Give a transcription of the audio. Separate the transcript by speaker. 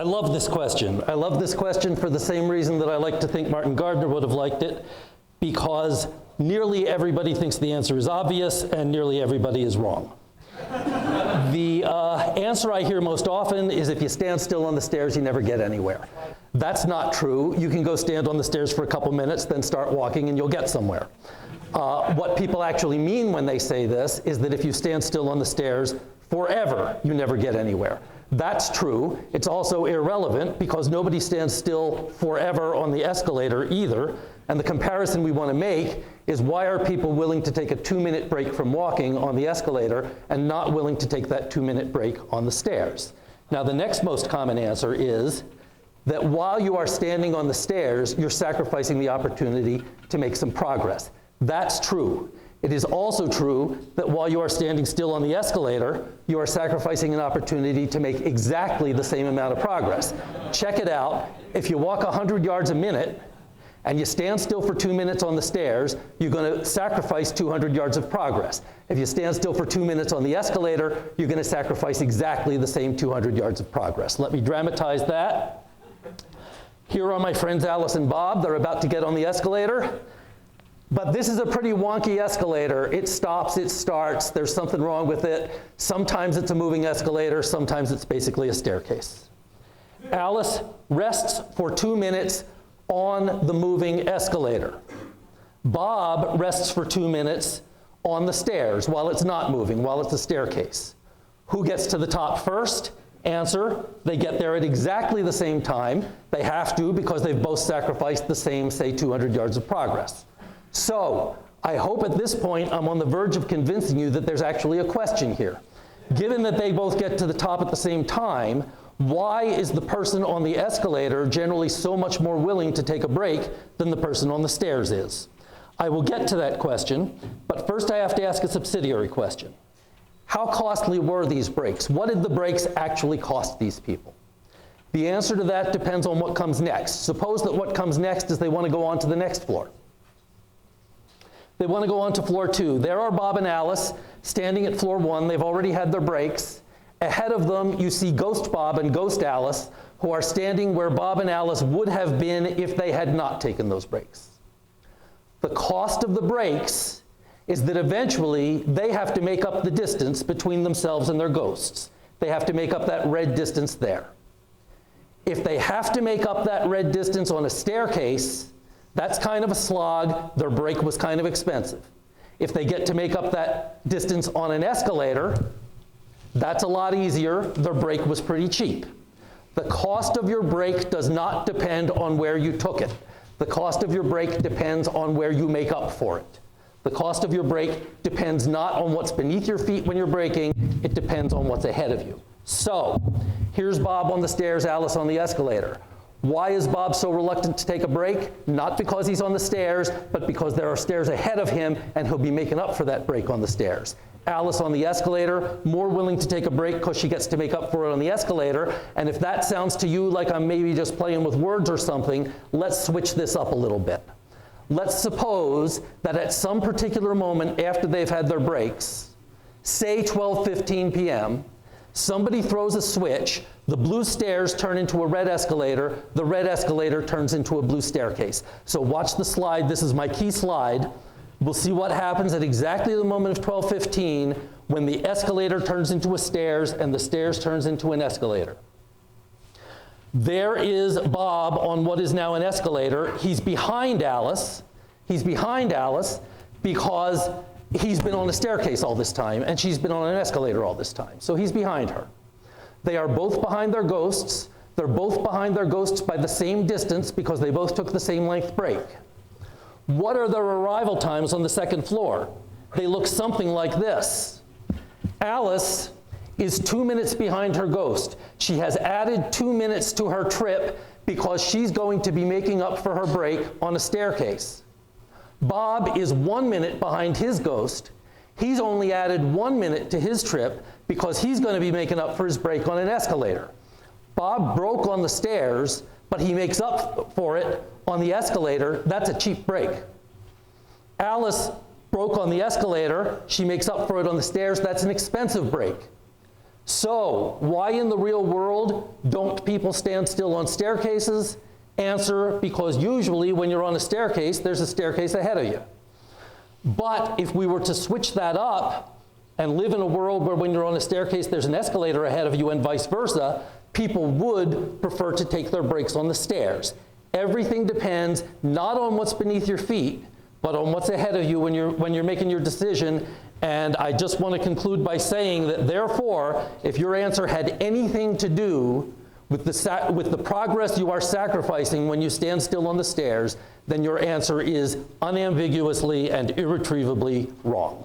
Speaker 1: I love this question. I love this question for the same reason that I like to think Martin Gardner would have liked it, because nearly everybody thinks the answer is obvious and nearly everybody is wrong. The answer I hear most often is if you stand still on the stairs, you never get anywhere. That's not true. You can go stand on the stairs for a couple minutes, then start walking, and you'll get somewhere. What people actually mean when they say this is that if you stand still on the stairs forever, you never get anywhere. That's true. It's also irrelevant because nobody stands still forever on the escalator either. And the comparison we want to make is, why are people willing to take a 2-minute break from walking on the escalator and not willing to take that 2-minute break on the stairs? Now, the next most common answer is that while you are standing on the stairs, you're sacrificing the opportunity to make some progress. That's true. It is also true that while you are standing still on the escalator, you are sacrificing an opportunity to make exactly the same amount of progress. Check it out. If you walk 100 yards a minute and you stand still for 2 minutes on the stairs, you're going to sacrifice 200 yards of progress. If you stand still for 2 minutes on the escalator, you're going to sacrifice exactly the same 200 yards of progress. Let me dramatize that. Here are my friends Alice and Bob. They're about to get on the escalator. But this is a pretty wonky escalator. It stops, it starts, there's something wrong with it. Sometimes it's a moving escalator, sometimes it's basically a staircase. Alice rests for 2 minutes on the moving escalator. Bob rests for 2 minutes on the stairs while it's not moving, while it's a staircase. Who gets to the top first? Answer, they get there at exactly the same time. They have to because they've both sacrificed the same, say, 200 yards of progress. So, I hope at this point I'm on the verge of convincing you that there's actually a question here. Given that they both get to the top at the same time, why is the person on the escalator generally so much more willing to take a break than the person on the stairs is? I will get to that question, but first I have to ask a subsidiary question. How costly were these breaks? What did the breaks actually cost these people? The answer to that depends on what comes next. Suppose that what comes next is they want to go on to the next floor. They want to go on to floor 2. There are Bob and Alice standing at floor 1. They've already had their breaks. Ahead of them, you see Ghost Bob and Ghost Alice, who are standing where Bob and Alice would have been if they had not taken those breaks. The cost of the breaks is that eventually they have to make up the distance between themselves and their ghosts. They have to make up that red distance there. If they have to make up that red distance on a staircase, that's kind of a slog. Their break was kind of expensive. If they get to make up that distance on an escalator, that's a lot easier. Their break was pretty cheap. The cost of your break does not depend on where you took it. The cost of your break depends on where you make up for it. The cost of your break depends not on what's beneath your feet when you're braking, it depends on what's ahead of you. So, here's Bob on the stairs, Alice on the escalator. Why is Bob so reluctant to take a break? Not because he's on the stairs, but because there are stairs ahead of him and he'll be making up for that break on the stairs. Alice on the escalator, more willing to take a break because she gets to make up for it on the escalator. And if that sounds to you like I'm maybe just playing with words or something, let's switch this up a little bit. Let's suppose that at some particular moment after they've had their breaks, say 12:15 p.m., somebody throws a switch, the blue stairs turn into a red escalator, the red escalator turns into a blue staircase. So watch the slide, this is my key slide. We'll see what happens at exactly the moment of 12:15 when the escalator turns into a stairs and the stairs turns into an escalator. There is Bob on what is now an escalator. He's behind Alice. He's behind Alice because he's been on a staircase all this time and she's been on an escalator all this time. So he's behind her. They are both behind their ghosts. They're both behind their ghosts by the same distance because they both took the same length break. What are their arrival times on the second floor? They look something like this. Alice is 2 minutes behind her ghost. She has added 2 minutes to her trip because she's going to be making up for her break on a staircase. Bob is 1 minute behind his ghost. He's only added 1 minute to his trip because he's going to be making up for his break on an escalator. Bob broke on the stairs, but he makes up for it on the escalator. That's a cheap break. Alice broke on the escalator. She makes up for it on the stairs. That's an expensive break. So, why in the real world don't people stand still on staircases? Answer, because usually when you're on a staircase, there's a staircase ahead of you. But if we were to switch that up and live in a world where when you're on a staircase, there's an escalator ahead of you and vice versa, people would prefer to take their breaks on the stairs. Everything depends not on what's beneath your feet, but on what's ahead of you when you're making your decision. And I just want to conclude by saying that therefore, if your answer had anything to do with the progress you are sacrificing when you stand still on the stairs, then your answer is unambiguously and irretrievably wrong.